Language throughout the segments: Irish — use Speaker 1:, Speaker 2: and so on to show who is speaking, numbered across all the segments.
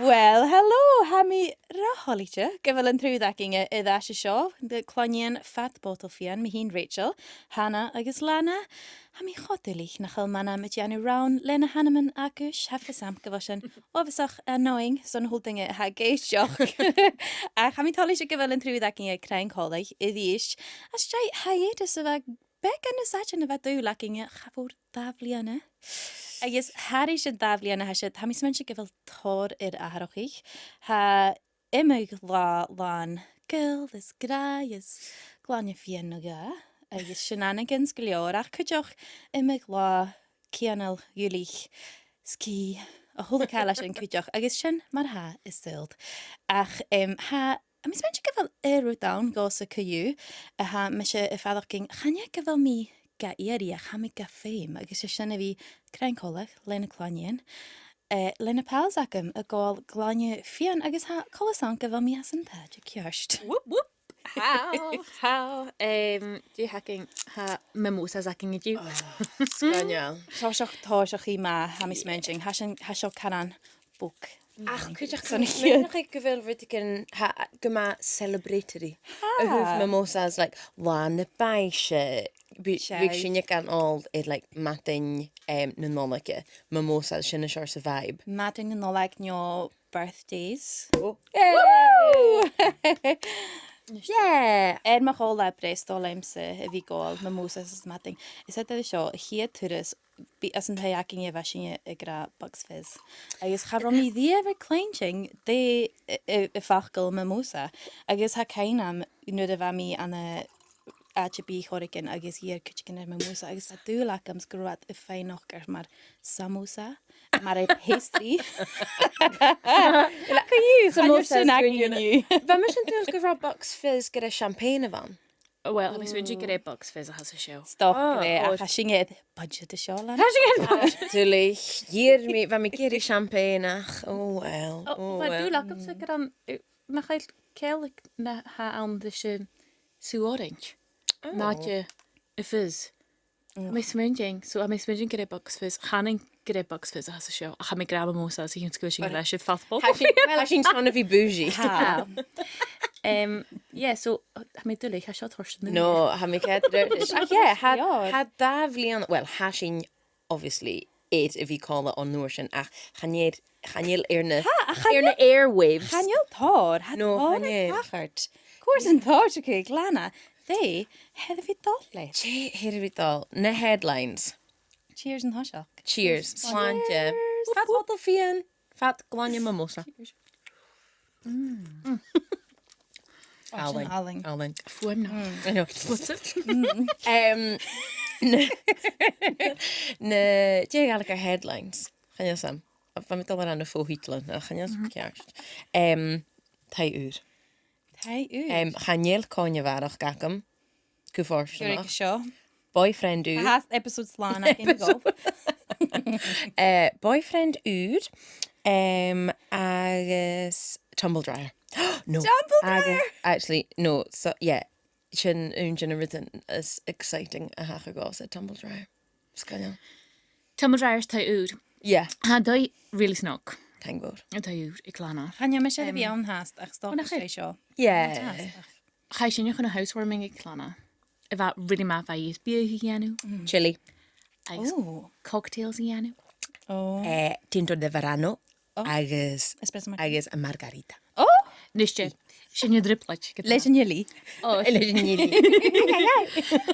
Speaker 1: Well, hello, ha mi raholite, gyfel yn trwyddag inge idda si sio, dy clonian fat Botal Fìon, mi hi'n Rachel, Hannah agus Lana, ha mi chodelich na chylmana mit janu rawn, Lana Hanneman agus, heffe sam gyfosyn, ofysach annoying, son holdinge ha geisjoch. Ach, ha mi tolis gyfel yn trwyddag inge crain coleg, iddi ish, as jai hiatus of a beg yn y sachin of a dŵ lacking chafwr bhliadhna. Agus Harry sy'n bhliadhna hasyd, ha mi smynsi gyfel tòrr atharrachadh, ha imig lan gil, is gra, is glanya Fìon na ga, agus shenanigans gleor, ach cydioch imig cianal yulich, ski, a hula cael sy'n cydioch, agus sy'n mar ha is sild. Ach, ha, a mi smynsi gyfel rudan gos y cyw, ha mysio y ffaddoch gyng, chania gyfel mi Gàidheal a chamig gaffeim agus sy'n fi crain coleg, Lana clonian. Lana pals acum a gol glanya Fìon agus ha colasan gyfel mi as yn tad y ciarst.
Speaker 2: Whoop whoop. How? Do hacking ha mimosas hacking at you?
Speaker 3: Gàidheal.
Speaker 1: Táiseach I ma ha mi smynching, ha sio canan book.
Speaker 3: Ach, cydioch sy'n eich gyfel rydyn gyma celebratory. Y hwf mimosas, like, Lana Baisha. Big sy'n gan all it like matting nanologe. Mimosas sy'n y siar sy vibe.
Speaker 1: Matting nanolog nyo birthdays.
Speaker 3: Oh.
Speaker 1: Yeah! Mag all dat breistollemse vi gol, mimosas is matting. Is dat sio, hier turus, as yn heiaking e fasing e gra bugs fizz. Agus charom I ever clenching, de fachgol mimosa. Agus ha kainam, nid of mi an a AGB chorigen, agus hier kutchigen mimosa. Agus a dúlakams groat y feinoch mar samosa. Maar een pastry.
Speaker 3: Kan je
Speaker 1: samosas gynnu?
Speaker 3: Fe mysyn dwi'n gyfro box fizz gyda champagne fan?
Speaker 2: Well, I'm switching get a box fizz has a show.
Speaker 1: Stop gre, a chasing budget y sio lan.
Speaker 3: Tulich, hier mi, fe mi geri champagne ach, oh well.
Speaker 2: Wat doe ik op zeker dan? Mag ik keilig na ha aan de su orange? Naatje a fizz. Mijn smudging, so I'm smudging get a box fizz. Hanning get a box fizz has a show. I have my grab mosa so you can squishing leis it fat ball.
Speaker 3: Hashing son of you bougie.
Speaker 2: Yeah, so ha mi dulig ha shot horse.
Speaker 3: No, ha mi ket. Yeah, had davlian. Well, hashing obviously it if you call it on Noorsen. Ach, Gàidheal erne airwaves.
Speaker 1: Gàidheal tòrr,
Speaker 3: No,
Speaker 1: Gàidheal achart. Course yn tòrr to cake, Lana. They had fi dole.
Speaker 3: Here we go. Na headlines.
Speaker 1: Cheers and hoshock.
Speaker 3: Cheers. Slantje. Fat Botal Fìon. Fat glanya mimosa.
Speaker 1: Alling.
Speaker 2: Fwym no.
Speaker 3: I know.
Speaker 2: What's it?
Speaker 3: Na dheidhinn headlines. Gàidheal sam. Van met al aan de voorhietelen. Gàidheal kerst. Tai Gàidheal conne waarach gacum.
Speaker 1: Gyrig sio.
Speaker 3: Boyfriend uur.
Speaker 1: Haast episodes Lana in go.
Speaker 3: Boyfriend uur. Agus Tumble drier. No.
Speaker 1: Tumble drier!
Speaker 3: Actually, no. So, yeah. Sin ùine rudan is exciting a hacha gás a Tumble drier. Gàidheal.
Speaker 2: Tumble dryers tai oud.
Speaker 3: Yeah.
Speaker 2: Ha doi really snug.
Speaker 3: Thank God.
Speaker 2: En tai oud, ik lana.
Speaker 1: Gàidheal me sydd fi awn haast, ach stop
Speaker 2: Wanneer
Speaker 1: is sio.
Speaker 3: Yeah.
Speaker 2: Ga je nog een housewarming ik lana. If that really ma vai is beer hianu.
Speaker 3: Chili.
Speaker 1: Oh.
Speaker 2: Cocktails hianu.
Speaker 1: Oh.
Speaker 3: Tinto de verano. Agus
Speaker 1: Espresso martini.
Speaker 3: agus a margarita.
Speaker 1: Oh!
Speaker 2: Nusje. Sin je dripletje.
Speaker 1: Leis yn yli.
Speaker 2: Oh,
Speaker 3: Leisnili.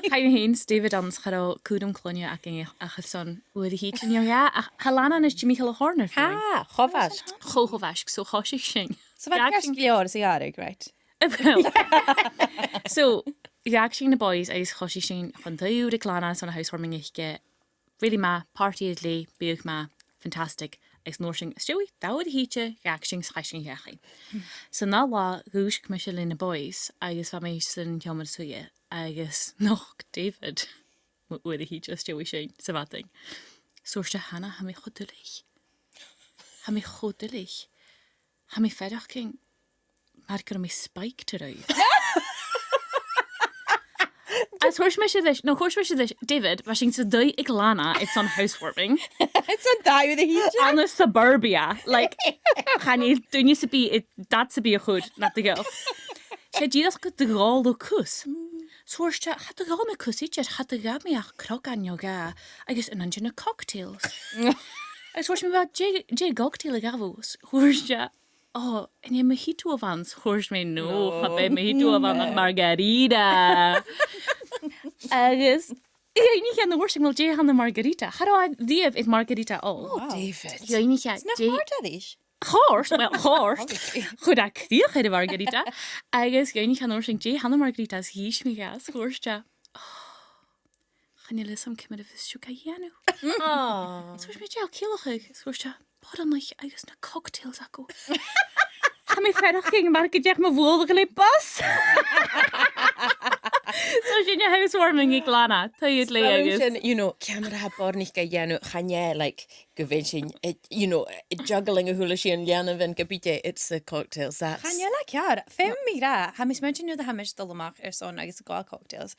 Speaker 2: ga je heen David dans gaat kudum klonia aking achason oor de heat en ja halana is Jimmy Horner.
Speaker 3: Ah, chofas.
Speaker 2: Gogovask so gosig sing.
Speaker 1: So wat kerst glior is iarig, right?
Speaker 2: So reaction the boys is gosig sing van de de klana son housewarming ik really ma party is lee beug ma fantastic. Is norsing stewie daud hietje reaction schaching jachi. So na la goos commercial in the boys agus van mij sin jammer so je agus nog David oor de hietje stewie sing so wat ding. Soorste Hannah ha mi goedelig. Ha mi verder king maar kan mi spike eruit. As chuir me sé no chuir me sé David, bheit sin sa dó ag Lana ag son housewarming.
Speaker 1: It's a die with a heat.
Speaker 2: An na suburbia, like, chaní dúine sa bí, dat sa bí a chud, na the girl. Sé días go de gáil ó cús. Suirte, hat a gáil me cúsíte, hat a gab me ach crog an yoga, agus an anjana cocktails. Agus suirte me ba, jé cocktail a gavos, chuirte, oh, en je mojito of ans, chuirte me no, ha be mojito of an margarita. Agus, ja, niet aan de worsting, wel jé aan de margarita. How do I leave it margarita all?
Speaker 3: Oh, David.
Speaker 2: Ja, niet aan.
Speaker 1: It's not hard at this.
Speaker 2: Horse, well, horse. Goed, ik zie je de margarita. Agus, ga niet gaan oorsprong. Jay, Hannah margarita's hies me gas. Hoorstja. Gaan jullie sam kimmer de vis zoeken janu? Zo is met jou killig. Hoorstja. Pàrantan, agus na cocktails akko. Ga me vrijdag ging maar ik zeg me voelde gelijk pas. So sin je housewarming ik Lana. Ta je het le agus.
Speaker 3: You know, camera ha bornig ga janu, chanje, like, gewinsin, you know, juggling a hula sin janu ven gabite, it's the cocktails, that's...
Speaker 1: Can you like yeah? Fem mi ra. Hamis mention you the hamis dolomach son agus gal cocktails.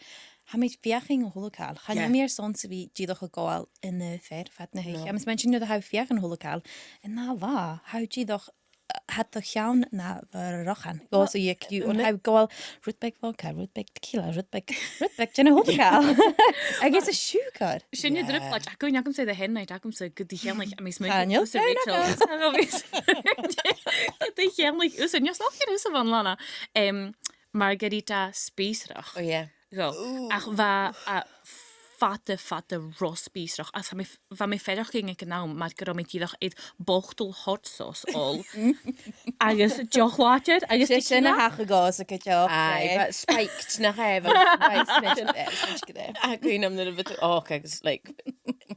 Speaker 1: Hamis fiaching holocaal. Can you meer son se vi gidoch a gal in the fair fat na hech. Hamis mention you the how fiaching holocaal. En na wa, how gidoch had the seann na bhràmair. Go so you cute on how gal rootbeck vodka, rootbeck tequila, rootbeck gin holocaal. I guess a sugar.
Speaker 2: Sin je druk like ik kon say the hen night ik kom say good die hen like I mean
Speaker 1: Daniel,
Speaker 2: so Rachel. Die hen like us en je snap je dus van Lana. Margarita spísrach.
Speaker 3: Oh, yeah.
Speaker 2: Go. Ach va fatte rosbísrach. As va me verder ging ik nou maar grommetjidach eet Botal hot sauce all. Agus joch water. Agus
Speaker 1: Just in a hach gas a kitjo.
Speaker 3: Aye, but spiked na heaven. I green am little bit agus like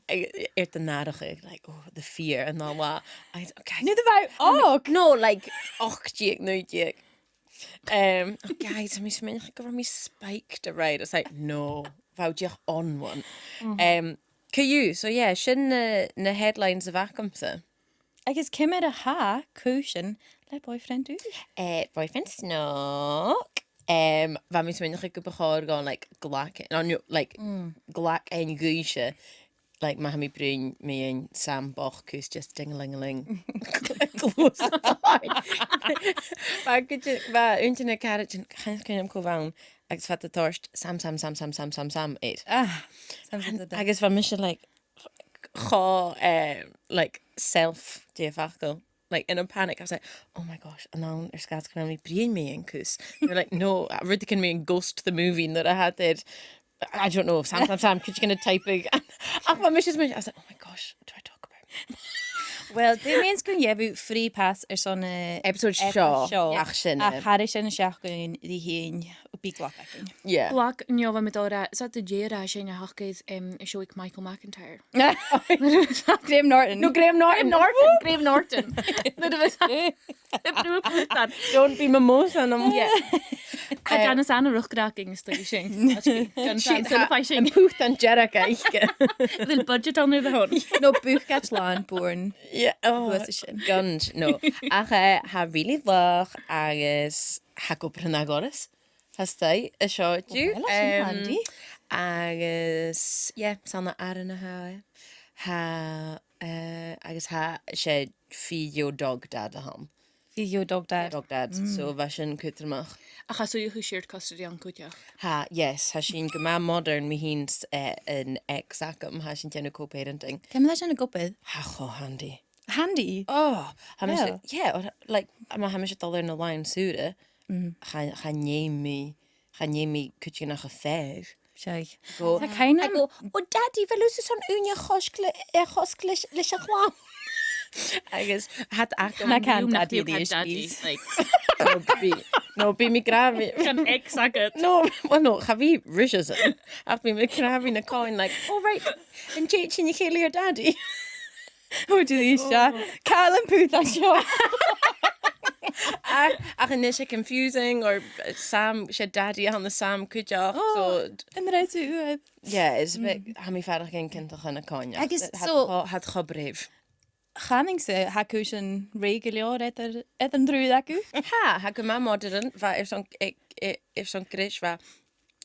Speaker 3: eert the nadige like oh the fear and all that. Okay.
Speaker 1: Nu de wou
Speaker 3: No, like jig no jig. Guys, I'm just going me spiked a ride. It's like no, fout you on one. You so yeah, sin na headlines of Acomsa.
Speaker 1: I guess Kimmer a ha cushion like boyfriend do.
Speaker 3: Boyfriend snog. Van mis mynd go bechor gan like glac on like glac ein guisha. Like ma mi bring me in Sam Boch who's just ding-a-ling-a-ling. Maar could you untje carriage and kind of go round. Agus fat the thirst Sam eat. I guess van mission like like self diafachgo. Like in a panic, I was like, "Oh my gosh!" And now there's guys going to bring me in cause they're like, "No, I really can me in Ghost the movie that I had did." I don't know. Sam, could you kind of typing? I was like, "Oh my gosh, what do I talk about?"
Speaker 1: Well, the means kun je free pass son
Speaker 3: episode show. Action.
Speaker 1: Harris en seach kun die heen op die glak.
Speaker 3: Yeah.
Speaker 2: Glak njova met ora zat de jera sin hachkeis show ik Michael McIntyre.
Speaker 1: Graham Norton.
Speaker 2: No, Graham Norton.
Speaker 3: Don't be mimosa.
Speaker 2: Yeah. Gan is anna ruchgraking sto sin.
Speaker 3: En poet en Jerrica ikke.
Speaker 2: Vil budget under the hood.
Speaker 1: No buchgat lan born.
Speaker 3: Yeah. Oh, guns. No. Ach ha really lach agus ha go prenagores. Has ty a shot you. Agus yeah, sanna arna ha agus ha sé fío dog dad a ham.
Speaker 1: Fío dog dad.
Speaker 3: Dog dad. So bhesin cuitarmach.
Speaker 2: Ach so you shared custody an cúteach.
Speaker 3: Ha, yes, ha sin go ma modern mi hins an ex-acum ha sin tenu co-parenting.
Speaker 1: Can I in a gopid?
Speaker 3: Ha cho handy.
Speaker 1: Handy.
Speaker 3: Oh, yeah, like ma ha mis dollar na line suúre. Ha némi cúte nach a fér.
Speaker 1: Shag.
Speaker 3: Go.
Speaker 1: Kind of
Speaker 3: go, oh daddy, fel lús son ùine choskle leis a chwam. Agus hat acum
Speaker 1: Na can daddy
Speaker 2: like
Speaker 3: no be mi gravi.
Speaker 2: an ex-agad.
Speaker 3: No, well no, ha fi rishes it. Ach mi gravi na coin like, oh right, and Jake and you kill your daddy.
Speaker 1: Who do these shot? Callum Booth that show.
Speaker 3: Ach and is it confusing or Sam she daddy on the Sam could you so
Speaker 1: And then I do
Speaker 3: yeah, it's a bit ha mi farach in kinta chana coin.
Speaker 1: I guess so
Speaker 3: had chobrave.
Speaker 1: Channing se ha cushion regular et an drú acu.
Speaker 3: Ha go ma modern va son grish va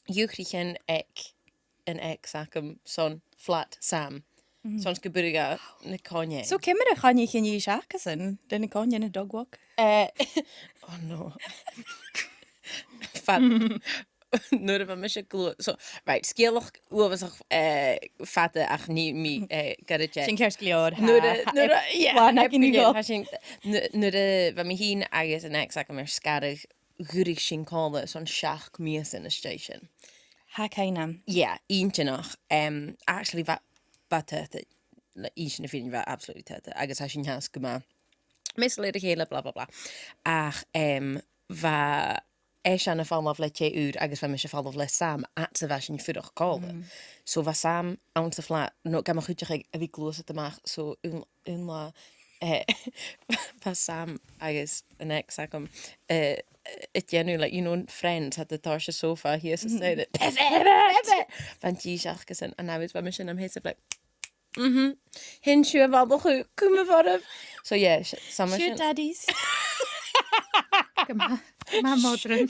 Speaker 3: Júchrichen an sacam son flat sam. Son sgybwriga na conye.
Speaker 1: So cymryd y chani chi'n i seachas yn, dyn y conia yn y dog walk?
Speaker 3: Oh no. Fat. Nur of a mis glue. So, right, sgélach uafasach fata ach ni mi gadaich.
Speaker 1: Sy'n cers glior.
Speaker 3: Wan
Speaker 1: ac yn i go.
Speaker 3: Nur fa mi hin agus an sacam scarach gúrig sin cála son seach mías in a station.
Speaker 1: Ha cainam.
Speaker 3: Yeah, eentje nog. Actually, wat tete. Eentje na vind je absoluut tete. Agus ha sin has gema. Meestal de hele bla bla bla. Ach, va an a fall of le tje uur, agus va mis a fall of le sam at se was in fuddach kalde. So va sam aan te flat. No, ga maar goed zeggen, wie gluasad te maak. So un la va sam agus an sacam. It genu like friends had the tarsha sofa here so say that pivot van tíseachgus an nawyd wa mission am his of like hin siw fabel chu cwm ffordd so yeah summer
Speaker 1: Sure daddies.
Speaker 2: Ma modern.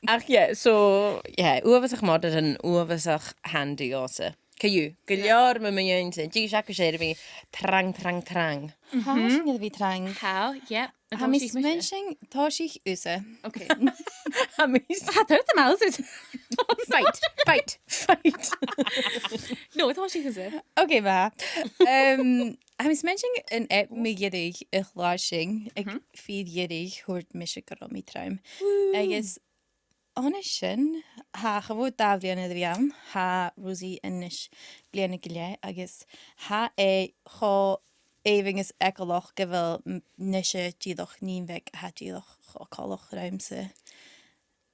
Speaker 3: ach yeah so yeah uafasach modern uafasach handy also Cayu, gyllior ma yw'n sy'n. Di siac o siarad fi trang.
Speaker 1: Ha, sy'n gyda fi trang.
Speaker 2: How? Yeah.
Speaker 1: Ha mi smensing torsich usa.
Speaker 2: Okay.
Speaker 3: Ha mi
Speaker 2: Ha, they're the mouths.
Speaker 3: fight.
Speaker 2: No, I thought she was it.
Speaker 1: Okay, ma. Ha mi smensing yn ep mi gydig i'ch lasing. Ag fydd gydig hwrt mysig gyda mi traum. Agus honest sin, ha chafod daflian iddo fiam, ha Rosie inis blian y giliau, agus ha cho efingus ecoloch gyfel nisio dídoch ni'n feg ha dídoch cho coloch raim se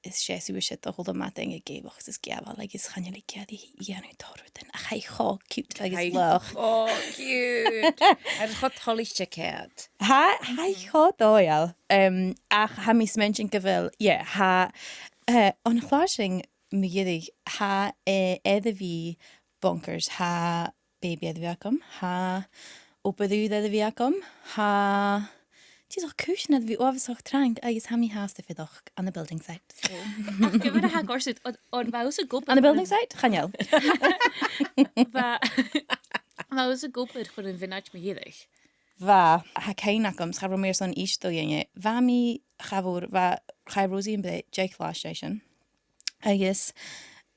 Speaker 1: is siesi wysit o hwld o madeng y geiboch sys giafal, agus chanel i giad i ianw torwydyn, a chai cho cute agus loch.
Speaker 3: Oh, cute. Ar chod holis checad.
Speaker 1: Ha cho doial, ach ha mis mention gyfel, ha on chlásing mi gydig ha edda fi bonkers ha baby edda fi acum ha opadúd edda fi acum ha tíoch cúsin edda fi ofasach trang agus ha mi hásta fidoch on the building site. So.
Speaker 2: Give it a hag orsut on vaus a gop
Speaker 1: On the building site? Chanel.
Speaker 2: Vaus a gopur chur an vinach me hiedig.
Speaker 1: Va ha cain acum scha meer son isto ynge va mi chavor va chai Rosie yn byd Jake Flash Station agus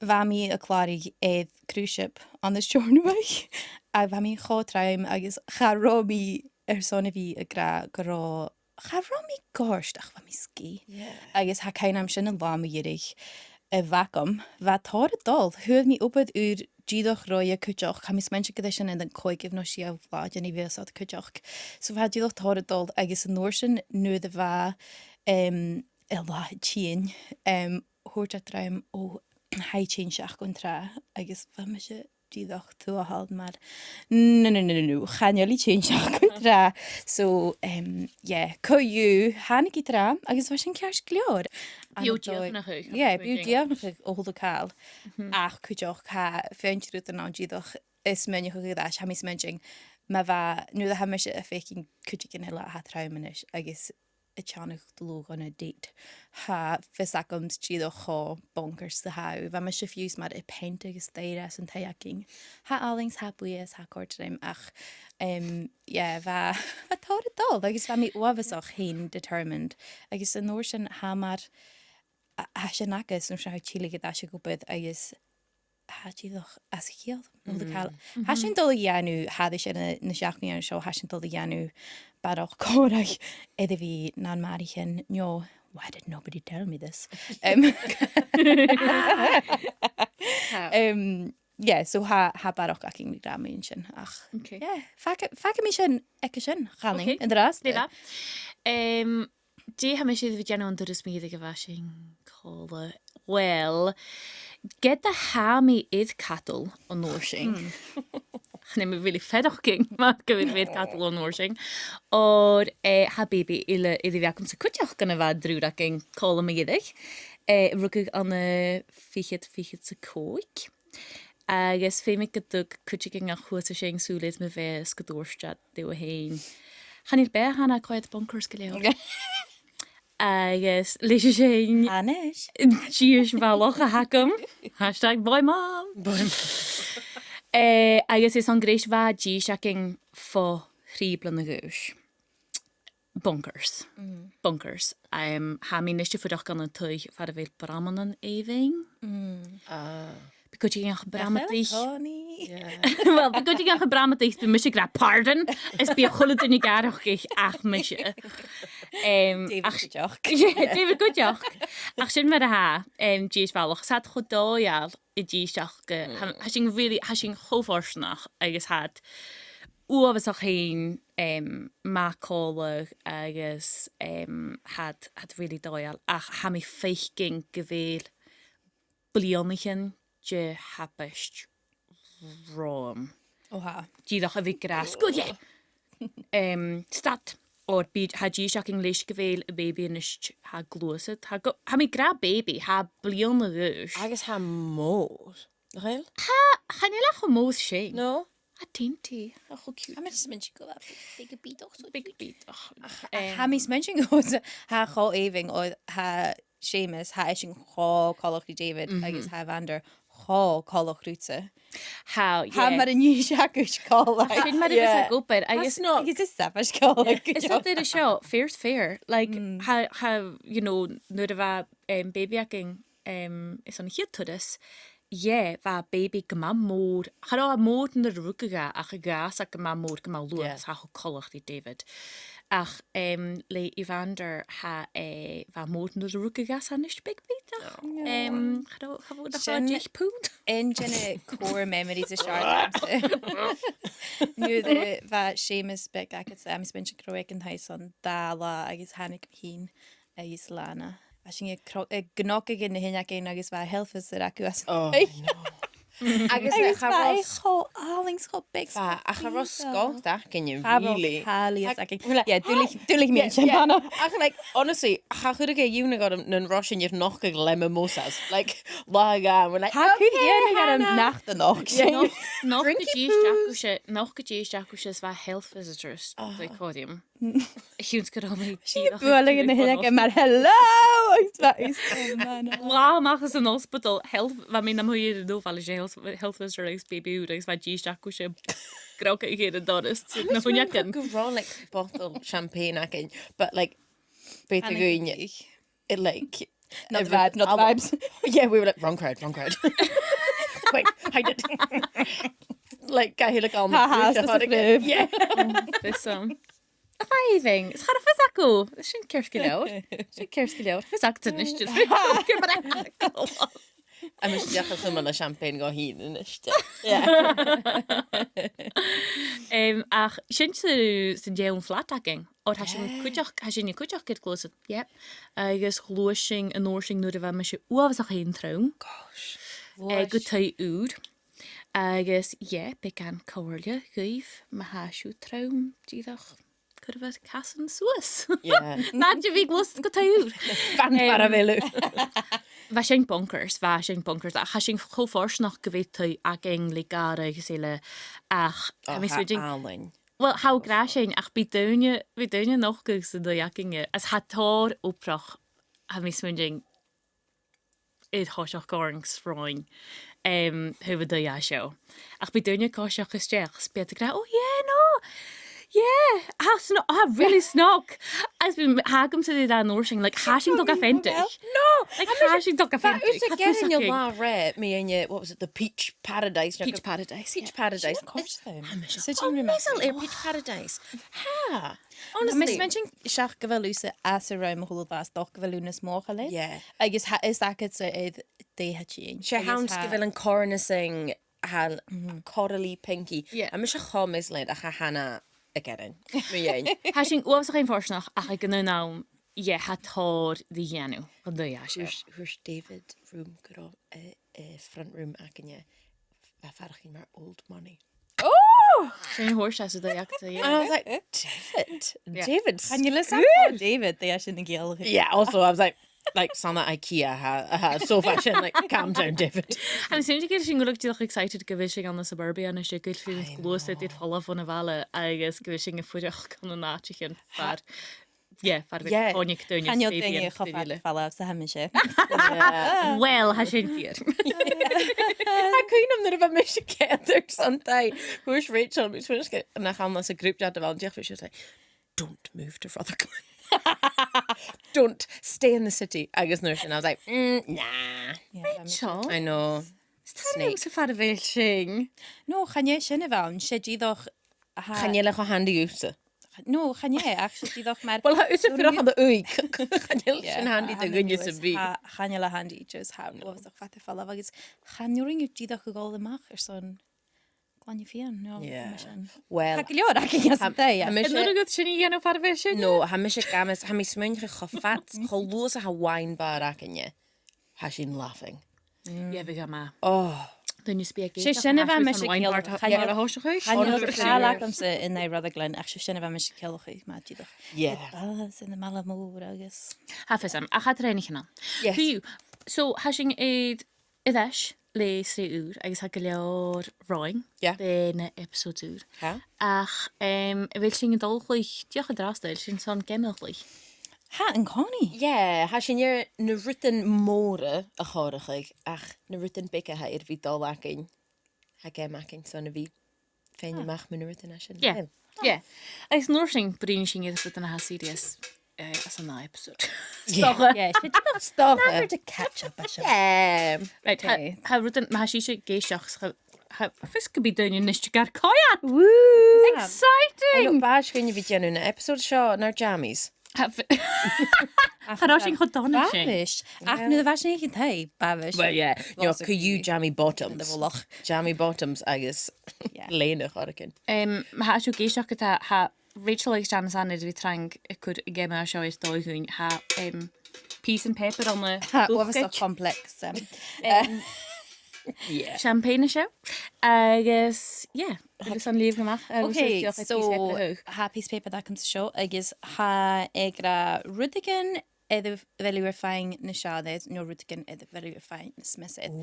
Speaker 1: va mi a clarig edd cruise ship on the shore nwy a va mi cho traim agus charo mi son fi y gra gro charo mi gorsht ach va mi ski agus ha cain am sin yn la mi ydig y vacum va tor y dol hydd mi opad yw'r dídoch roi a cwtioch, cha mis mention gyda sy'n yn coig if no si a vlad yn i fi asad cwtioch. So fa dídoch tor y dol agus yn norsin nŵd y fa ela tîn hwrt a draim o hai tîn siach gwn tra agus fa mis dídoch tu a hald mar no chanel I tîn siach gwn tra so co yw hannig I tra agus fa sy'n cers glior
Speaker 2: Biw diafnach ych.
Speaker 1: biw diafnach o hwld o cael ach cwtioch ha Fìon rwy'n nawn dídoch is menioch o gydash ha mis mention ma fa nŵ dda ha mis y ffeicin cwtioch yn hela ha traim ynish agus y chanach dlwg on a date. Ha fysagums dídoch cho bonkers the hau. Va mis y ffiws mar y paint agus deireadh yn taiaking. Ha allings ha bwyas ha cortrim ach va tor y dol agus va mi wafasach hin determined agus yn o'r sy'n ha mar ha sy'n agus yn siarad chile gyda sy'n gwybod agus ha dídoch as hield ha sy'n dol I ianw ha ddys yn y siachni yn sio ha sy'n dol I ianw baroch corach iddo fi na'n marichin no why did nobody tell me this so ha baroch ac yn gram yn sy'n ach fac mi sy'n ec sy'n chaling yn dras
Speaker 2: Leva. Di ha mis iddo fi gen o'n dyrus mi iddo gyfasing cola. Well, get the hammy id cattle on norsing. Nem me really fedach ging, maar gyfyd fyd cattle on norsing. Or ha baby iddo fi acum sa cwtioch gan y fad drwy'r ac yn cola mi iddig. Rwgwg an y fichyd sa coig. Agus fe mi gydwg cwtioch yn achwys a sy'n sŵlyd me fe sgydwrstad dyw a hyn. Chan i'r be hana coed bonkers gyleo. agus leis sin
Speaker 1: Anis.
Speaker 2: tíos bhealach a hacum #boymom agus is an grééis bheit dí seaching fó chríblan na gúis. Bunkers. Ha mí neiste fuach gan an tuig far a bhéil bramanan éhing. Go gan bramaich. Well, go gan bramaich be mis gra pardon is bí cholle in garach ich ach mis. David goach. Ach sin me ha Dís bhealach sa chodóal I ddíisteach ha sin choforsnach agus had uas a chéin mácóla agus had really dóal ach ha mi féichgin govéil blionnachan de hapist rám. Díach a bhí gras go Stat or bíd ha dí seaching leis govéil a baby inist ha gluasad ha mi gra baby ha blionna gúis.
Speaker 3: Agus ha mór. Nachil?
Speaker 2: Ha ni lech mós sé.
Speaker 3: No?
Speaker 2: A tinti a cho cute.
Speaker 1: Ha mis mynd go big bídoch so
Speaker 2: Big beat.
Speaker 1: Ha mis mynd go ha cho éving oedd ha Seamus ha eisiau cho colach i David agus ha Vander cho colach rúta.
Speaker 2: How
Speaker 1: Ha mar a new shackers colach.
Speaker 2: Sin mar is go bed. I guess
Speaker 3: not.
Speaker 1: Agus is savage colach.
Speaker 2: it's not that a show. Fair's fair. Like how you know nu a baby aking is on hier to this. Yeah, va baby gema mór. Cha a mór na ruúga ach a gas a gema mór gema luas ha cho colach I David. Ach le Evander ha va mór na ruúga gas a nicht big beat.
Speaker 1: Sin-
Speaker 2: pood.
Speaker 1: In Jenna core memories of Charlotte. Nu the va Seamus big agus am spent croic in house on dala agus Hannick Heen agus Lana. I think gnoca gin na hinna gin agus va helfus acu as.
Speaker 3: Oh, no. Agus
Speaker 1: va cho allings cho big.
Speaker 3: Fa, a cha ros scott acin you, really.
Speaker 1: Hali as acin. Yeah, dulig me Hannah.
Speaker 3: I can like, honestly, cha chud a yw'n got yn Russian you've noch a lemon mosas. Like, laga, we're like,
Speaker 1: Ha could you get him nach the knock.
Speaker 2: Noch go dí Jacques va health visitors they podium. Huúns go mé
Speaker 1: Bualing in the hinna mar hello.
Speaker 2: Lá machchas an hospital health va mí na muir do fall health visitors baby ús va dí Jacques grocha I gé a doris na funjaken.
Speaker 3: go wrong like bottle champagne acin, but like, beth a gwyn, it like,
Speaker 1: Not vibes.
Speaker 3: Yeah, we were like, wrong crowd. Wait, hide it. Like, Gàidheal ag alma. Yeah.
Speaker 2: This a faiving. It's kind of fizzaco. Sin ceirci leir. Fizzacta nistis.
Speaker 3: A mis diachas yma na champagne go hyn yn ysdi.
Speaker 2: Ach, sin sy'n dewn flat aging. O'r hasin cwtioch gyda gluasad. Yep. Agus gluasing yn orsing nŵr efo mysio uafas a'ch ein trawn.
Speaker 3: Gosh.
Speaker 2: Gwtau ŵr. Agus, began cywrlia gwyf. Ma hasiw trawn. Diddoch. Cyrfod cas yn Swiss.
Speaker 3: Yeah.
Speaker 2: Na, di fi gluasad gwtau ŵr.
Speaker 3: Fan para felw.
Speaker 2: Fa sin bonkers. A cha sin chofors noch gyfeitau aging le gara gysile. Ach,
Speaker 3: Alwyn.
Speaker 2: Wel, how gra sin, ach bi daunje noch gys yn ddwy aginge. As ha tòrr oprach, ha mis mwyndig idd hosioch gorings froing. Hyfyd ddwy a sio. Ach bi daunje cosioch ysdiach, sbiad y gra, no! Yeah, I really snog. As been hagum to the norsing like hashing dog authentic.
Speaker 3: No,
Speaker 2: like hashing dog authentic.
Speaker 3: Who's again your la red? Me and you, what was it? The peach paradise.
Speaker 2: Peach paradise.
Speaker 3: Peach paradise. Peach paradise. Ha.
Speaker 1: Honestly, mis mention seach gyfelwsa as y rhaid mwhwl fas doch gyfelwnas moch aled.
Speaker 3: Yeah.
Speaker 1: Agus is agad sy idd dheidhinn.
Speaker 3: She hounds gyfel yn cornissing hal corally pinky.
Speaker 2: Yeah.
Speaker 3: A mis a chomis led a Hannah again. Me and
Speaker 2: Hashing was geen forsnach ach ik nu nou ha tòrr dheidhinn van de jasje.
Speaker 3: Where's David room gyda front room ac yn ye farach in maar old money.
Speaker 1: Oh!
Speaker 2: Geen horse as de jakte.
Speaker 3: And I was like, David.
Speaker 1: And you listen to David, they actually think you'll.
Speaker 3: Yeah, also I was like some at IKEA ha so fashion like calm down David.
Speaker 2: And sinds ik er sin geluk toch excited gewishing aan de suburbia en je good feelings gloos dit fall van a vale I guess gewishing a fudach kan een naatje far Yeah, far bit
Speaker 3: Yeah.
Speaker 2: fónic dúine
Speaker 1: Can you think of a fella sa hamish?
Speaker 2: Well, ha sin fiar.
Speaker 3: A cwyn am nid mis cedr son dau. Hwys Rachel, mis fwys na chael nas y grŵp jad fel diolch fwys yw don't move to Rotherglen. Don't stay in the city. Agus nurse and I was like, nah.
Speaker 2: Rachel?
Speaker 3: I know.
Speaker 2: Snake. Sa far fel sing.
Speaker 1: No, chan je sin efawn, se dídoch...
Speaker 3: Chan je lech o handi úsa?
Speaker 1: No, chan je, actually dídoch mar...
Speaker 3: Wel, ha úsa ffyrach ad o uig. Chan je lech handi dy gynnu sy'n fi.
Speaker 1: Chan je le handi, just ha, was doch fat falla, agus chan je ring dídoch o gol ymach, son... Glan je Fìon, no.
Speaker 3: Wel...
Speaker 1: Ha gilior, ac yn jasyn dau,
Speaker 2: Yn nhw'n gwybod sy'n i gan o far fel sing?
Speaker 3: No, ha mis gamas, ha mis mwyn chi choffat, cholwys a ha wine bar ac yn je. Ha sy'n laughing.
Speaker 2: Ie, fi gama.
Speaker 3: Oh.
Speaker 2: Dyn ni'n sbio
Speaker 1: Se sin efa mis y
Speaker 2: Chan
Speaker 1: gil...
Speaker 2: a hos o'ch
Speaker 1: Chan je cael ac am se yn ei Rotherglen, ac sin efa mis y cilwch chi, ma dídoch.
Speaker 3: Yeah.
Speaker 1: Bas yn y malamŵr, agus...
Speaker 2: Hafes am, a chad rhaid i chyna.
Speaker 3: Yes.
Speaker 2: Fiw, so ha sy'n eid iddesh le sre ŵr, agus ha gilior roing.
Speaker 3: Yeah.
Speaker 2: Be na episode ŵr.
Speaker 3: Ha?
Speaker 2: Ach, fel sy'n gydol chwych, diolch y drastel, sy'n son gemel chwych.
Speaker 1: Ha, yn coni?
Speaker 3: Yeah, ha sy'n i'r na rudan mòra a chorach ach na rudan bica ha i'r fi dol ac yn. Ha gem ac yn son y fi. Fein i mach mynd na rudan a sy'n.
Speaker 2: Yeah. Yeah. Agus nursing brin sy'n gydol bod yna ha serious as yna episode.
Speaker 3: Stocha.
Speaker 1: Yeah,
Speaker 3: Stocha.
Speaker 1: never to catch up, asio.
Speaker 3: Yeah.
Speaker 2: Right,
Speaker 1: Okay.
Speaker 2: ha rudan, ma ha si eisiau geisiach, ha fisg gybi dyn ni'n nysg gar coiad.
Speaker 3: Woo! Ano,
Speaker 2: Exciting!
Speaker 3: bach gyn i fi dyn nhw'n episode sio na'r jammies.
Speaker 2: Ha rosing chodona sy'n.
Speaker 1: Babish. Ach, nu de fashion ik in tei, babish.
Speaker 3: Well, yeah. You know,
Speaker 1: Lots of
Speaker 3: could you
Speaker 1: food.
Speaker 3: jammy bottoms?
Speaker 1: The volach.
Speaker 3: Jammy bottoms agus
Speaker 1: Yeah.
Speaker 3: Lana choracin.
Speaker 2: Ma ha siw geisiach gyda ha Rachel ag Janice anid fi trang y cwyd y gema a sioes doi hwn ha peas and pepper on the
Speaker 1: Ha, what was so complex.
Speaker 3: Yeah.
Speaker 2: champagne a sio. Agus, yeah, agus an lief gymach.
Speaker 1: Okay, so ha piece paper that comes to show. Agus ha egra rudigan edrych fel yw'r ffain na siadydd, no rudigan edrych fel yw'r ffain na smysydd.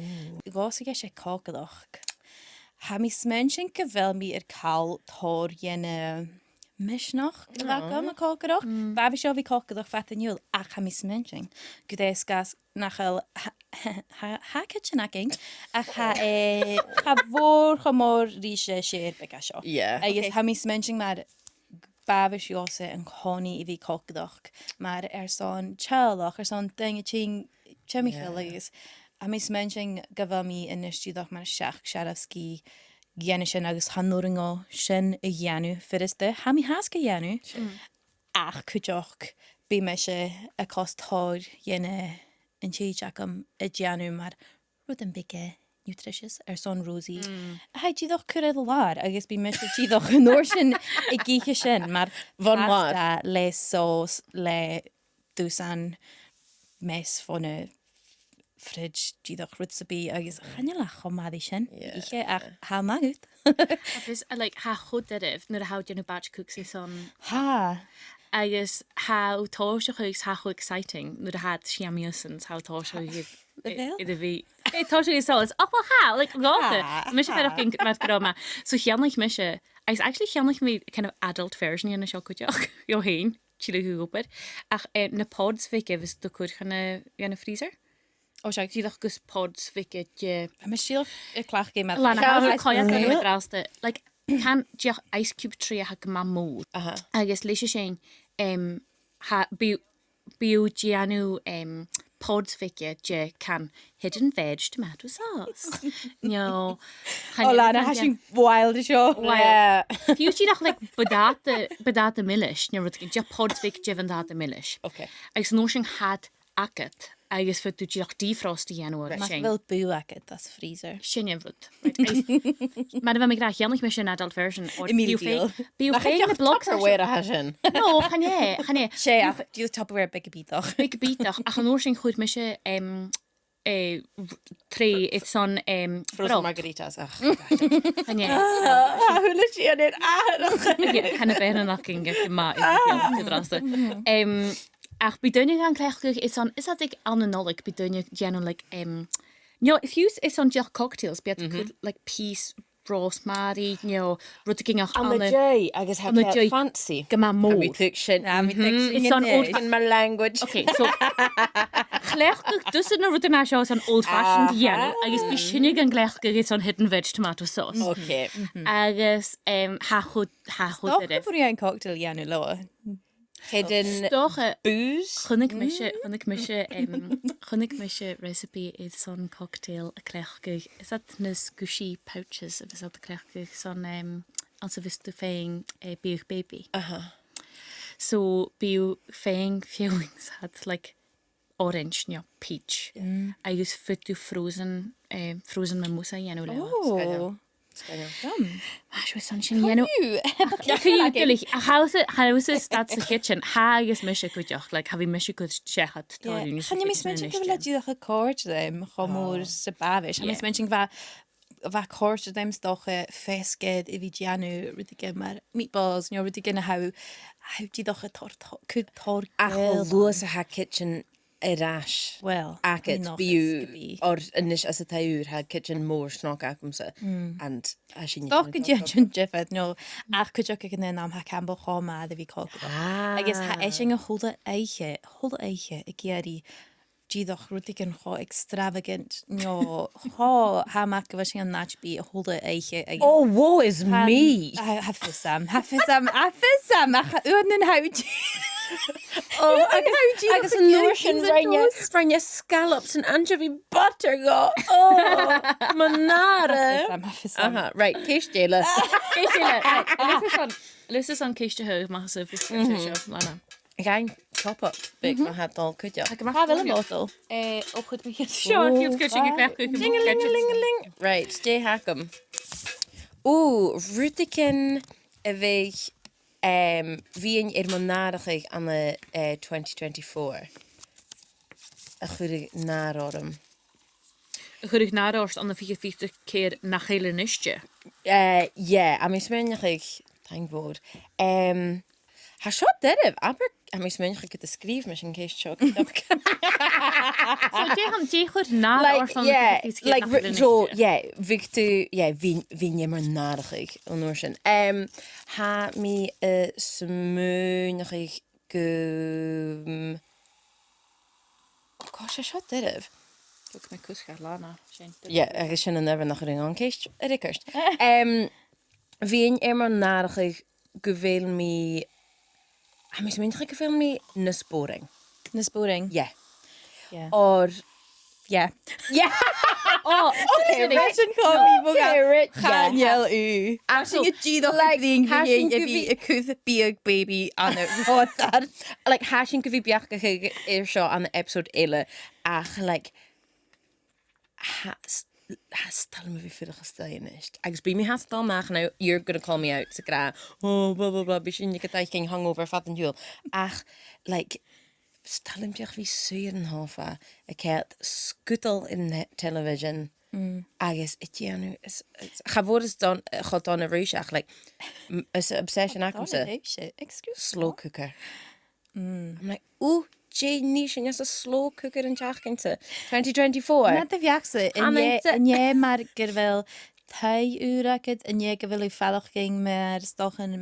Speaker 1: Gos ag eisiau cogaddoch. Ha mi smensyn gyfel mi i'r cael tòrr yna misnoch gyfagam y cogaddoch. Babi sio fi cogaddoch fat yn iwl, ach ha mi smensyn. Gwyddes gas nachel ha kitchen acing, ach ha fawr chymor rysio sier beg asio.
Speaker 3: Yeah.
Speaker 1: Agus ha mi smensyn mae'r babis jose yn coni i fi cogaddoch. Mae'r son chalach, son ding y ting chemical agus. A mi smensyn gyfel mi yn ysgyddoch mae'r siach siarafsgi Giannu sin agus hanúringo sin y giannu ffyrus dy. Ha mi hasga giannu. Ach cwjoch bí me se y cost hor giannu yn chyd ac am y giannu mae'r rudan bige nutritious son rosi. Ha gyddoch cyrraedd lar agus bí me se gyddoch yn o'r sin y gych sin mae'r
Speaker 3: Von
Speaker 1: pasta le sos le dwsan mes ffôn y fridge gyddoch rwtsabi agus chanelach o maddi sin. Ike ach ha magwyd.
Speaker 2: Agus, like, ha chod edrych, nyr ha dyn nhw batch cooks i son.
Speaker 1: Ha.
Speaker 2: Agus, ha tòrr sy'ch hwys ha chw exciting, nyr ha siamiosans, ha tòrr sy'ch iddo fi. Tòrr sy'ch sols, oh, well, ha, like, gotha. Mysio ferach gyn math groma. So, chianlich mysio, it's actually chianlich mi kind of adult version yn y sio cwtioch, yo hein, chile hw gwybod. Ach, na pods fi gyfys dy cwyd gan y freezer. O, siag, ti ddech gys pods fi gyd,
Speaker 1: A mae siol y clach gym ar.
Speaker 2: Lana, ha coiad yn ymwyd draws dy. Like, can diolch ice cube tree ha gyma mwd. Agus leisio sy'n, ha biw gianw pods fi gyd, can hidden veg tomato sauce. No.
Speaker 1: O, Lana, ha sy'n wild y sio.
Speaker 3: Yeah.
Speaker 2: Fiw ti ddech, like, badata milish, neu rydw gyd, pods fi gyd badata milish.
Speaker 3: Okay.
Speaker 2: Agus nôr sy'n had agat. Agus fyd dwi diolch defrost i enw o'r
Speaker 1: Mae
Speaker 2: sy'n.
Speaker 1: fel bw agad, that's freezer.
Speaker 2: Sy'n yn fyd. Mae'n efo mi gra chianlich mysio an adult version.
Speaker 1: Immediately.
Speaker 2: Biw fein y blog
Speaker 3: Or where I had
Speaker 2: No, chan ie.
Speaker 1: Se, ach, diw'r Tupperware big byddoch.
Speaker 2: Big beatach. Ach an o'r sy'n chwyd mysio tre, it's on
Speaker 3: frozen margaritas.
Speaker 2: Chan ie.
Speaker 3: Hwle ti yn ein
Speaker 2: Chan y beir yn ac yn gych ma. Ach, by dyn nhw'n clechgwch, is that like anonolig, by dyn nhw'n like, no, if you, it's on just cocktails, but could like peas, brosmari, rud ginach
Speaker 3: On the J, agus have
Speaker 2: the
Speaker 3: that
Speaker 2: J.
Speaker 3: fancy.
Speaker 2: Gyma
Speaker 3: Mi
Speaker 2: mór.
Speaker 3: thick shit.
Speaker 2: It's an old
Speaker 3: In my language.
Speaker 2: Okay, so gleachgach, dus na rudan seo an old-fashioned dhéanú, agus bí sinnig an gleachgach it's on hidden veg tomato sauce.
Speaker 3: Okay.
Speaker 2: Agus hachud
Speaker 1: Doch go bhí an cocktail dhéanú loa.
Speaker 3: Hidden
Speaker 2: Stocha
Speaker 3: booze.
Speaker 2: chunnig misise recipe is son cocktail a cleachgach. Is that nas gushy pouches of is that the cleachgach son also vistu féin bíoch baby. So bíu féin feelings had like orange, peach. Agus fytu frozen mimosa dhéanú le.
Speaker 1: Oh.
Speaker 2: Máis was san sin dhéanú. Gullich, a house is that's the kitchen. Ha agus misise goideach, like have misise go seachad tòrr.
Speaker 1: Chan you mis mention gyfer ledych a cord them, chomor sa babish. Chan mis mention va cord them stoch faisg I fi dhéanú rydych mar meatballs, rydych yn how di doch a tòrr
Speaker 3: Ach, luas a ha kitchen Irash.
Speaker 1: Well,
Speaker 3: Agad bíú or inis as a taúr ha kitchen mór snok acumsa and as sin
Speaker 1: Doch go dhéan jeffed no ach go joch gan am ha campbell choma a bhí co. Agus ha éing a holda eiche I géirí díadach rudí an cho extravagant no ha mac go sin an natbí a holda eiche.
Speaker 3: Oh, woe is me.
Speaker 1: Hafisam uan hautí.
Speaker 3: Oh, agus an notion rhaine scallops and anchovy butter go. Oh, manara. Right, céis déile.
Speaker 2: Lis is an céiste hug más a bhí Lana.
Speaker 3: Gain top up big ma hat all could
Speaker 1: Ha bhfuil Botal.
Speaker 2: Ó chud mí seo go sin
Speaker 3: Ding-a-ling-a-ling-a-ling. Right, stay hackum. Ooh, Rutikin a bheith Fìon manarachadh an 2024. A chuirigh náróram.
Speaker 2: A chuirigh náróst an na 50 céir nach chéile niste.
Speaker 3: Yeah, a mis menachig, thank God. Ha seo derib, aber a mis menachig gyda sgríf mis yn case seo.
Speaker 2: So dé chuir náróst an na 50 céir nach chéile niste.
Speaker 3: So, yeah, Victor, yeah, Fìon manarachadh, an o'r sin. Ha mi smúnachig go... Oh gosh, a seo derib.
Speaker 2: Look my cwsgar Lana.
Speaker 3: Ja, agus sin an never nach ring an céist rickarst. Bhíon manarachadh go bhfuil mi... Ha mis menachig go bhfuil mi na spóring.
Speaker 1: Na spóring?
Speaker 3: Yeah.
Speaker 1: Yeah.
Speaker 3: Or...
Speaker 1: Yeah.
Speaker 3: Yeah!
Speaker 2: Oh,
Speaker 1: Okay, imagine call me bugad Gàidheal u. Asing a díadach ddín
Speaker 3: hashing
Speaker 1: a bhí a cúth bíag baby an a rádar.
Speaker 3: Like, hashing go bhí beachcha seo an episode eile ach, like... Stal me bhí fudachas dainist. Agus bí mi has dal meach now, you're gonna call me out sa gra. Oh, blah, blah, blah, bí sin nig a taighean hangover fat an dúil. Ach, like... Stal im deach bhí suir an háfa a cead scutal in television agus I dhéanú chafór is chod don a rúiseach like is obsession acumsa slow cooker. I'm like, ooh, Jay Nishan is a slow cooker in teachcinnta 2024.
Speaker 1: Na a bheachsa iné mar gur bhfuil taighean a né go bhfuil fallachging mar stochan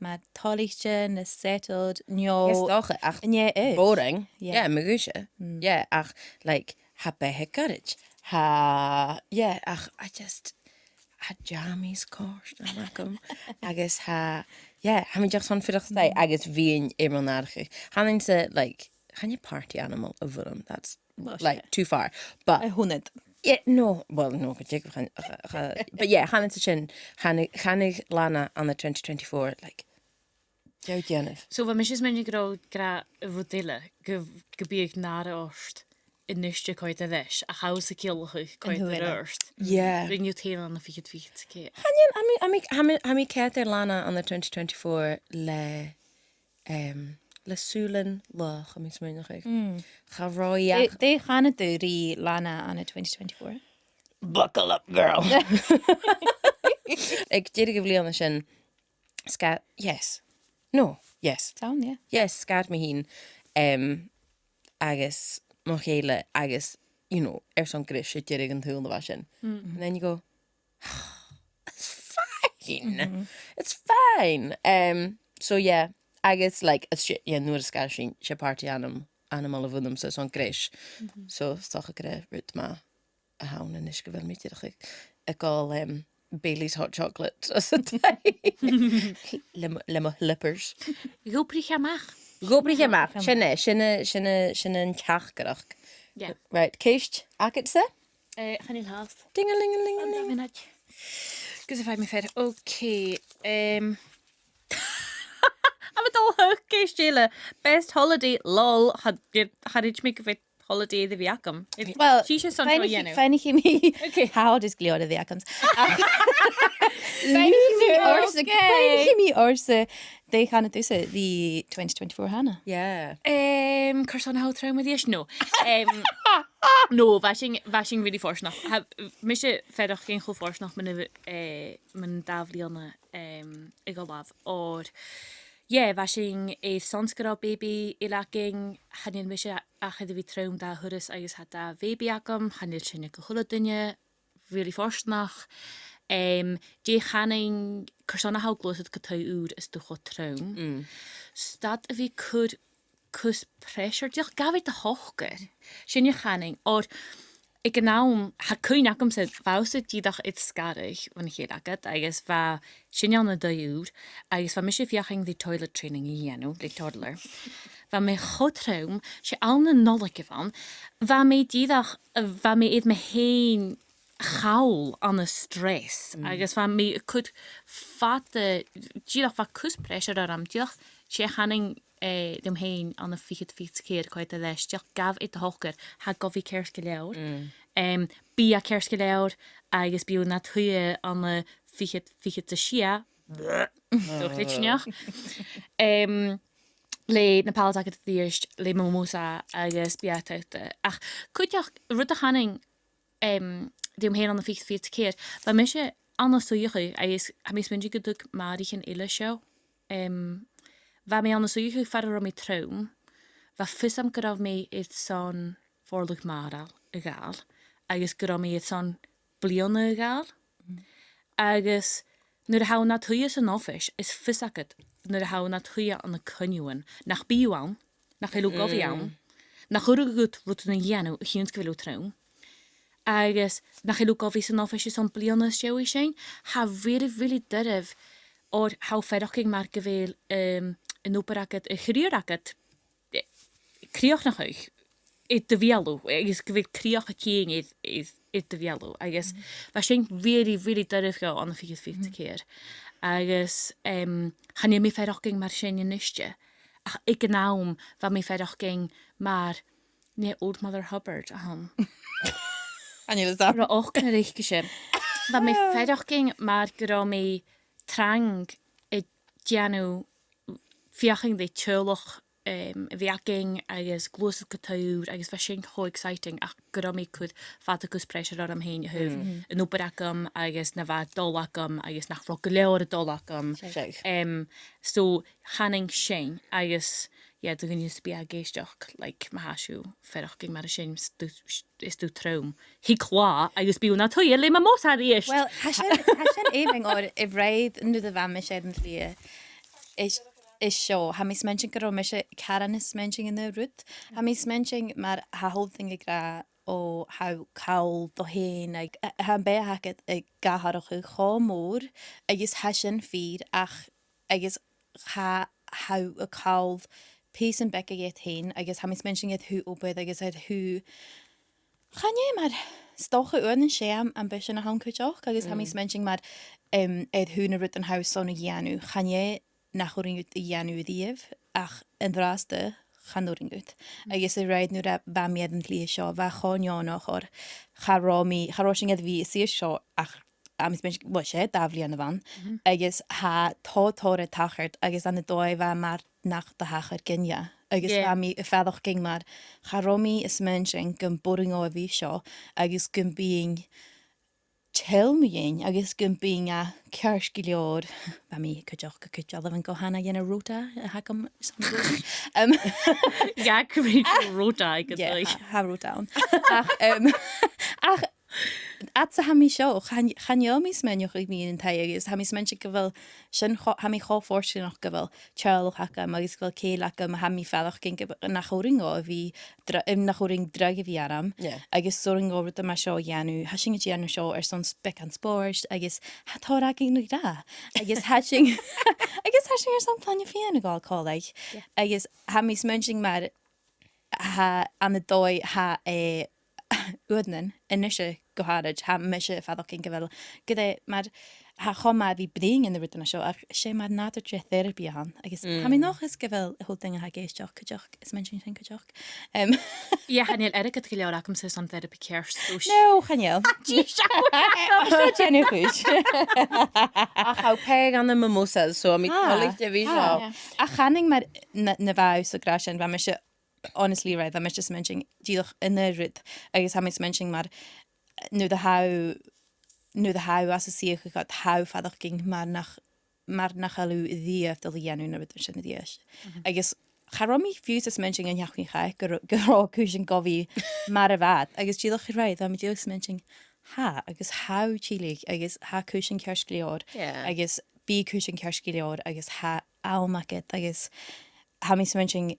Speaker 1: mar tálaigte na settled
Speaker 3: Yes, doch, ach,
Speaker 1: Né
Speaker 3: boring.
Speaker 1: Yeah.
Speaker 3: Yeah, magusha. Yeah, ach, like, ha behe courage. Yeah, ach, I just, ha jammies course, agus ha, yeah, ha mi just van fydach stay, agus Fìon manarachadh. Hanin se, like, han you party animal of them, that's, like, too far. But,
Speaker 1: a húnad.
Speaker 3: yeah, no, well, no, but yeah, hanin se sin, hanig Lana on the 2024, like, Joe Jennifer.
Speaker 2: So bha mis is minic gra rudile go bíag náróst in niste coit a bheis a chaus a ciolchu coit a röst.
Speaker 3: Yeah.
Speaker 2: Ring you tail on the 50 cé.
Speaker 3: Ha mi ceart Lana on the 2024 le súlan lech a mis muinach Cha roiach.
Speaker 1: Dé chana tú rí Lana an 2024.
Speaker 3: Buckle up, girl. Ag déir go bbliana sin scat, yes. No, yes.
Speaker 1: Sound, yeah.
Speaker 3: Yes, scat mi hín agus mo chéile agus, you know, son gris sé déir an túil na bha sin. And then you go, it's fine. It's fine. So yeah, agus like nuair scar sin sé party animal a bhunam sa son gréis. So stocha go rut má a hán in is go bhfuil míteach a gáil Bailey's hot chocolate as a day. Le mo lippers.
Speaker 2: Gopri amach.
Speaker 3: Gobri amach. Sinne an teach gorach.
Speaker 2: Yeah.
Speaker 3: Right, céist agad sa?
Speaker 2: Gàidheal haast.
Speaker 3: Ding-a-ling-a-ling-a-ling.
Speaker 2: Gus if I me fed. Okay. I'm a dull hook. Stile. Best holiday. Lol. Had ich make of it holiday the viacum.
Speaker 1: Well,
Speaker 2: She's just on yenu.
Speaker 1: Fáinnig mi
Speaker 2: Okay.
Speaker 1: how is gluasad the acums. Fáinnig mi orsa they Hannah do the 2024 Hannah.
Speaker 3: Yeah.
Speaker 2: Curson how traum with yes no. No, vashing really force noch. Have misje verder geen goed force nog mijn davlianne ik al love or yeah, vashing a sanskara baby ilaking hanin misje achad vi traum da hurus agus had da baby akam hanil sinne gehulle really force noch. Die hanning curson how gluasad gotau oud is de goed traum. Stad if we could cus pressure diolch gafid y hochger sin y channing or ik naam ha cwyn acum sydd fawsyd dydach id sgarich fan chi agad agus fa sin yn y daiwr agus fa mysio fiaching the toilet training I enw the toddler fa me chotraum si aln y nolig ifan fa me dydach fa me id me heen chawl an y stress agus fa me could fat dydach fa cus pressure ar am dydach si channing dem heen an de fiets keer quite de les gaf it de hoger ha gofi kerske leor bi a kerske leor agus bi na thuie an de fiet te sia so glitnach le na pal het eerst le momosa agus biate ach kutjach rutte hanning dem heen an de fiets keer maar mis je anders so je is ha mis min geduk maar die geen ille show Wa me an suúchu farr am mé traum, Wa fusam go rah mé it son forluch mòra a gáil, agus go mé it son blionna a gáil, agus nuair a ha na thuie an office is fusachad nuair a ha na thuie an na cynniúin, nach bíúán, nach chéú gofián, nach chuú gut rut na dhéanú a chiúns go bhfuil traum. Agus nach chéú gofi an office is an blionna séí sé, ha really duribh or how feraching mar go bhfuil yn operagad y chrioragad crioch nach euch it de vialw agus go bhfuil crioch a céing is it de vialw agus fa sin really duribh go an fi keer agus han mi feraching mar sin niste ach ik naam va mi feraching mar ne Old Mother Hubbard aham
Speaker 1: And you that
Speaker 2: och kan richte sin va mi feraching mar go mi trang e dianú fiaching de tuloch viaking agus gluasad gotau'r agus fishing ho exciting ach gomi could fatacus pressure ar am heen hoof yn operacum agus na va dolacum agus nach rockleor dolacum so hanning shane agus yeah du gan just be a geisteach like mahashu feraching mar sin is du traum hi kwa agus bi na toy le ma mos had is
Speaker 1: well hasn't even or if raid nu the van mission is show ha mis mention go mis Karen is mentioning in the root ha mis mentioning mar ha whole thing gra o how cawl do hen like ha be hacket gaharach go mór agus hasin feed ach agus ha how a cawl peace and Becca get hen agus ha mis mentioning it who obed agus het who gaan jy maar stoche oor en sham en bisschen a hankujoch agus ha mis mentioning maar het who na root en house son janu gaan jy nach oring ut janu dief ach en draste gaan oring ut agus y raid nu dat ba mi edent li seo va chonio noch or charosing ed vi si seo ach mis mench wat sé davli an van agus ha tòrr tachart agus an dói va mar nach de hacher ginja agus mi fadach ging maar charomi is menching gum boring o vi seo agus gum being tell me agus gum being a kerskilior ba mi could even go Hannah in a ruta hakam
Speaker 2: yeah rota I could like
Speaker 1: ha ruta at sa hami seo, chanio mis menioch I mi yn tai agus, hami smensi gyfel, sy'n hami cho fforsi noch gyfel, charl hacam, agus gyfel ceil acam, hami faddoch gyn gyfel, nach oring o fi, nach oring drag fi aram, agus soring o rydym a sio ianu, hasing y gianu sio son spec an sport, agus hator ag un da, agus hasing, son planio fi yn y gol coleg, agus hami smensi mar, ha an y doi ha ùine inise goharad ha meise fadach in gyfel gyda mar ha choma fi bring in the rudan seo ach sé mar nader tre therapy han agus ha mi noch is gyfel hol ding ha geisjoch kajach is mention thing kajach
Speaker 2: Yeah, Gàidheal eric at gileor acum sa son therapy care so
Speaker 1: no Gàidheal Jenny chuj
Speaker 3: Ach how peg an the mimosas so mi colig de vi seo.
Speaker 1: a channing mar na bhaw so grasin va me honestly right that just mentioning díoch in the rud agus ha mis mentioning mar nu the how as a siach got how fadach ging mar nach halú díaf dal dhéanú na rud sin na díis agus charomi fiús is mentioning an jachni chai gorá cúsin govi mar a bhad agus díoch right am díoch mentioning ha agus how chilig agus ha cúsin ceirc agus bí cúsin ceirc agus ha almaket agus ha mis mentioning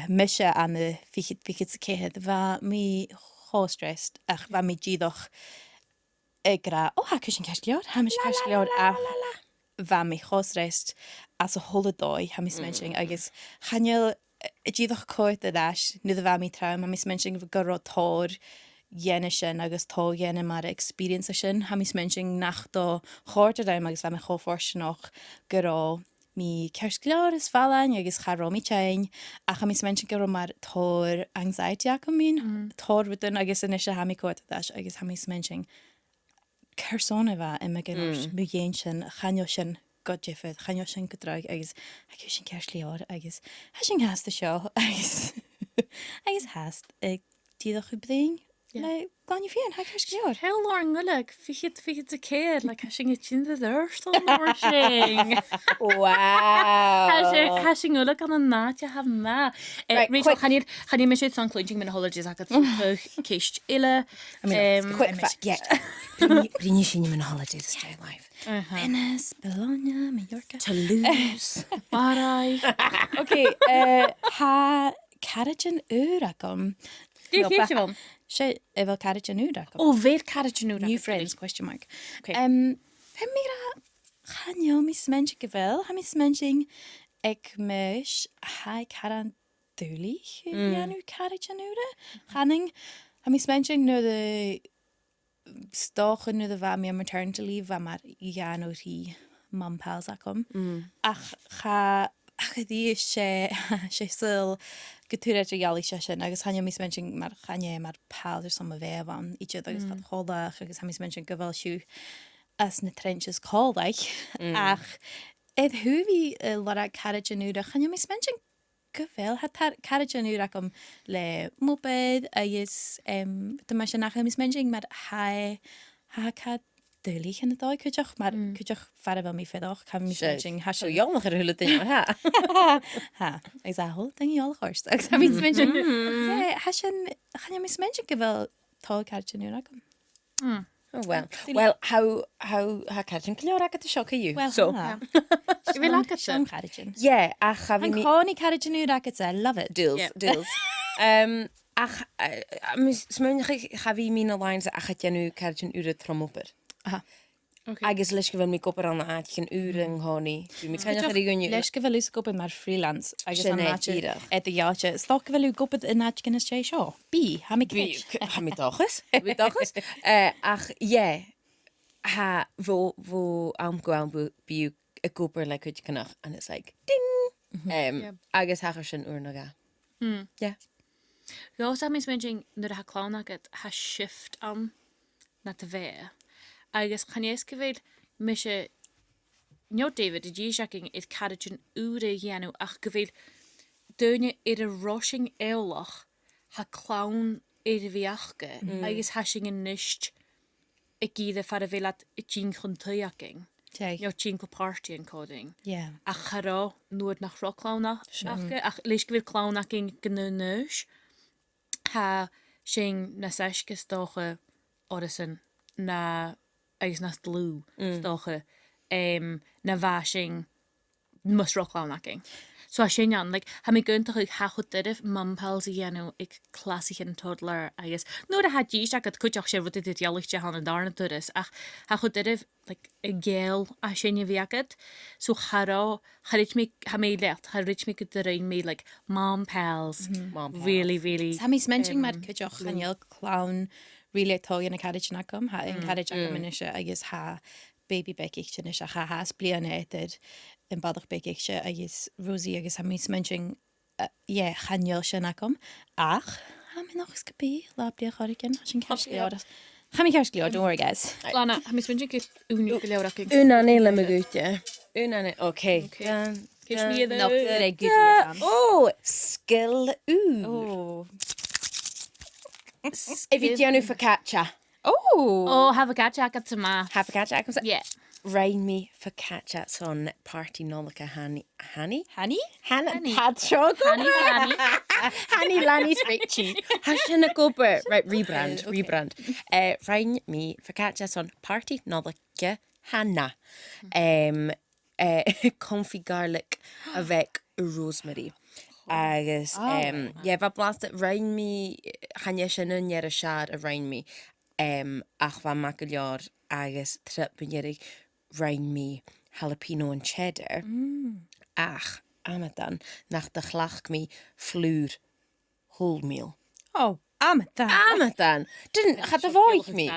Speaker 1: misise an the fichid sa céhead bha mi cho stressed ach bha mi díoch gra ha cúsin ceirc ha mis ceirc ach bha mi cho stressed as a holidói ha mis mentioning agus Gàidheal díoch coit a leis nu a bha mi traum ha mis mentioning goró tòrr dhéine sin agus tóghéine mar experience sin ha mis mentioning nach do chóirte daim agus bha mi choforsin noch goró mi ceirc is fálain agus charró mi tein ach ha mis mentioning goró mar tòrr anxiety ac mín tòrr rudan agus inise ha mi coit a leis agus ha mis mentioning Cersona bha I me gynnos mugéin sin Gàidheal sin godjifid Gàidheal sin godraig agus ha sin ceirc agus ha sin hasasta seo agus hast ag díoch chu bring le gláinne Fìon ha ceirc
Speaker 2: Hell lor ngulig fichid a céad le hasing it chin the thirstal morsing
Speaker 3: Wow.
Speaker 2: hasing ngulig an an náte ha ma Rachel Gàidheal mis san clúing min holidays agat céist ile
Speaker 3: Quick fact, yeah. Bring sin in holidays stay alive.
Speaker 1: Venice, Bologna, Mallorca
Speaker 3: Toulouse.
Speaker 2: Barai
Speaker 1: okay ha carriagean úracum sé efo carriagean úracum
Speaker 2: ó bhéir carriagean
Speaker 1: new friends question mark
Speaker 2: Okay.
Speaker 1: Fe mira Gàidheal mis mention gyfel ha mis mentioning ag meis ha caran dúli ianú carriagean úra Channing ha mis mentioning no the stoch nu the bha mi am maternity leave bha mar ianú rí mam pals acum ach cha dí sé sil goúre a gealaí se sin agus Gàidheal mis mention mar Gàidheal mar pal som a bheith an iad agus choladach agus ha mis mention gyfel siú as na trenches cólaich ach thuhí le carriagean úra Gàidheal mis mention gyfel ha carriagean úra acum le moped agus de mar sin nach mis mention mar ha cad dúlí in dóid chuideach mar chuideach far bh mi féadach cha mis mention ha
Speaker 3: So jammer ar thula duine ha.
Speaker 1: ha agus a hol ding all chóst agus ha mis mention ha sin Gàidheal mis mention gyfel tá carriagean úra acum
Speaker 3: Oh well. Well, how ha carriagean clear agat a shock you.
Speaker 1: well
Speaker 3: So
Speaker 2: bhí le
Speaker 1: some carriagean
Speaker 3: yeah, ach have
Speaker 1: an
Speaker 3: mi
Speaker 1: cáinní carriagean úra I love it
Speaker 3: deals. Ach smuinech chafi mi na lines a chatjanu carriagean ure tromopper. Agus leis go bfuil mi gopur an áitchan ure an hánaí. Mi taine chu gunne
Speaker 1: leis go bhfuil gopad mar freelance agus
Speaker 3: Sin
Speaker 1: an
Speaker 3: é
Speaker 1: náte
Speaker 3: díreach.
Speaker 1: a dheáte sto go bhfuil gopad in náitcin is sé seo bí ha mi
Speaker 3: ha mi dachas. Mi dachas. Ach yeah. Ha vo am go an bu a gopur le chuid cannach and it's like ding. Agus ha sin urnaga. Yeah.
Speaker 2: Go sa mis mention nuair a ha clán agat ha shift am na ta bheith agus chanéis go bhfuil mise Neo David a dí seaching is carriagean úra dhéanú ach go bhfuil duine ar a rushing éolach ha clán ar a bhíachcha agus hasing in nist a gíide far a bhfuil at tín chun tuaching Neo tín go party an coding a chará nuair nach roclána ach leis go bhfuil clánaching gnú nuis ha sin na seisgus dócha orasan na agus na glú stocha na bhaising musrochlánaching. So a sin an, ha mé gönta chuig chachudidh mampels a dhéanú ag clasichin toddler agus nó a had díach go chuteach sé bhd dealachte han an darna turas ach chachudidh i ggéal a sinne bhíagad so chará charit mé ha mé lecht charit mé go rain mé mampels really
Speaker 1: Tá mís menting mar chuteach chaneal clown rilé tógan na cadid na gom ha in cadid minise agus ha baby beicte is a chahas bliana éidir in badach beicte agus Rosie agus ha mís menting chaneal sin na gom ach ha mé noch scapí lábli a choricin sin ceir Cha mí ceir don't worry guys.
Speaker 2: Lana, ha mis mynd go ùine go leabhraking.
Speaker 3: Ùine le me gúte. Ùine, okay. Oh, skill ú. If you deanú focaccia.
Speaker 2: Oh, have a gacha agad sa ma.
Speaker 3: Have focaccia.
Speaker 2: Yeah.
Speaker 3: Rain me focaccia son party nolacha Hanny?
Speaker 1: Hanny?
Speaker 3: Hannah had shog. Hanny Lanny's Richie. Hasn't go but right rebrand. Rain me focaccia son party nolacha Hannah. Comfy garlic avec rosemary. Agus va blast rain me Hannah sin a shad a rain me. Ach va macalyar agus tripinjerig rain me jalapeno and cheddar. Ach amadan nach de chlach me flúr wholemeal.
Speaker 1: Oh, amadan.
Speaker 3: Didn't had the void me.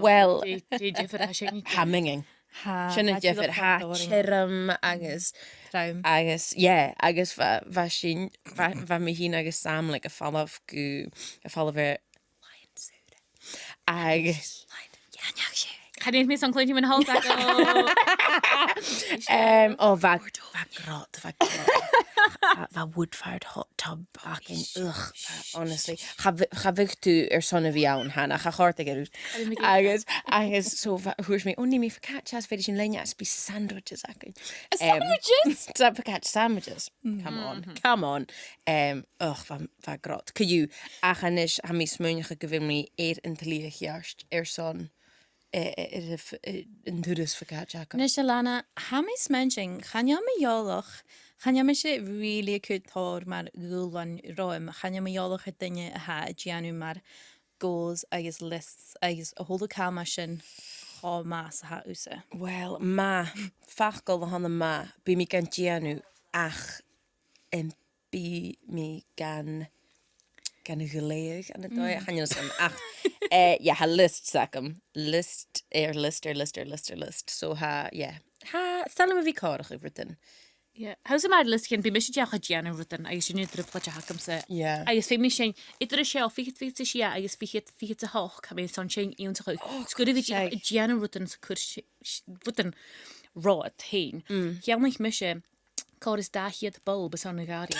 Speaker 3: Well,
Speaker 2: Hamming.
Speaker 3: hamminging. Sinna difir ha chirum agus
Speaker 1: Traum.
Speaker 3: agus va sin va mi hin agus sam like a fall of lion soda. Agus
Speaker 2: Had éint mé an clúintí man hol
Speaker 3: va grot va wood-fired hot tub baking. Ugh, honestly. Ga tú son a bhí ann Hannah, cha chóirta garút. Agus so thuairs mé ní mé focaccias féidir sin leine as bí sandwiches acu.
Speaker 1: Sandwiches?
Speaker 3: Focaccia sandwiches. Come on. Ugh, va grot. Cyú, achanis ha mí smúnecha go bhfuil mí in talíocht son in turas focaccia.
Speaker 1: Nis Lana, ha mís menting channeal me jóloch channeal me sé really cúd tòrr mar gúlan roim channeal me jóloch a duine a ha a gianú mar goals agus lists agus a hóla calma sin há más a ha úsa.
Speaker 3: Well, fachgal a hanna bí mi gan gianú ach bí mi gan a ghuléig an a dói channeal sam ach ha list sacam list. So ha stal me bhí cárach i rudan.
Speaker 2: How's my list can be mission a Gianna rudan I sin dripla hakam se. I just fé sin idir a shell fi si I just fi a hoch kam son chain ion to sco vi Gianna rudan rudan raw tain. Jeanlich mise cá is da hiad bol bes an gari.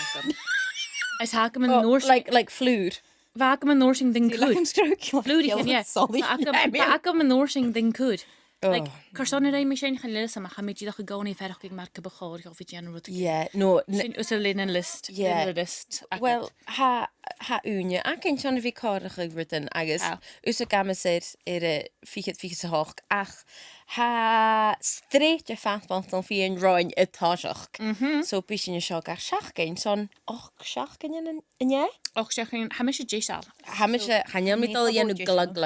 Speaker 2: Is hakam an North
Speaker 3: like flúr.
Speaker 2: Vakam an norsing din could. Flúdi yeah. Vakam an norsing din could. Like, Carson and I machine can list and Hamid a goni fertig mark of a of general.
Speaker 3: Yeah, no,
Speaker 2: us a linen list.
Speaker 3: Yeah.
Speaker 2: List.
Speaker 3: Well, ha ùine. I can try to be cardach written. I guess. Us a gamma said it fiet a hawk. Ach, ha straight your fat bottle Fìon roin a tòrr. So bishin your shock a shachkin son. Och shachkin in yeah.
Speaker 2: Och shachkin hamish Gàidheal.
Speaker 3: Hamish hanjal mit al yenu glug.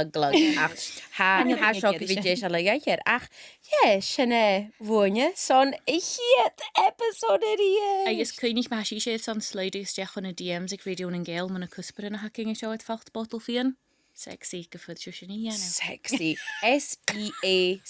Speaker 3: Ach ha shock vi Gàidheal like here. Ach sinne woonje son hiet episode hier.
Speaker 2: I just couldn't ma she said son sliders stech on a DMs ik radio and Gàidheal man a cusper in a hacking show at facht Botal Fìon. Sexy gefud shini
Speaker 3: Sexy. SEACSAIDH.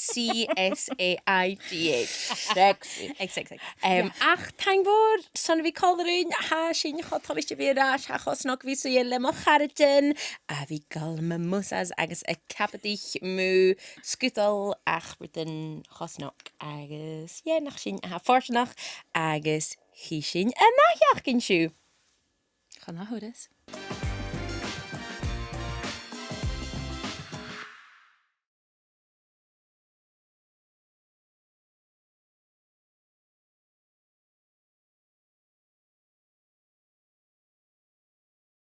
Speaker 3: Sexy.
Speaker 1: Exactly.
Speaker 3: Ach tang bor son vi colorin ha sin chot havish viras ha chosnog vi so yelle mo chariten a vi gal me musas agus a cabadaich mu skutal ach rudan chosnog agus nach sin ha forsnach agus hi sin a nachjachkin shoe.
Speaker 2: Gan na hodes.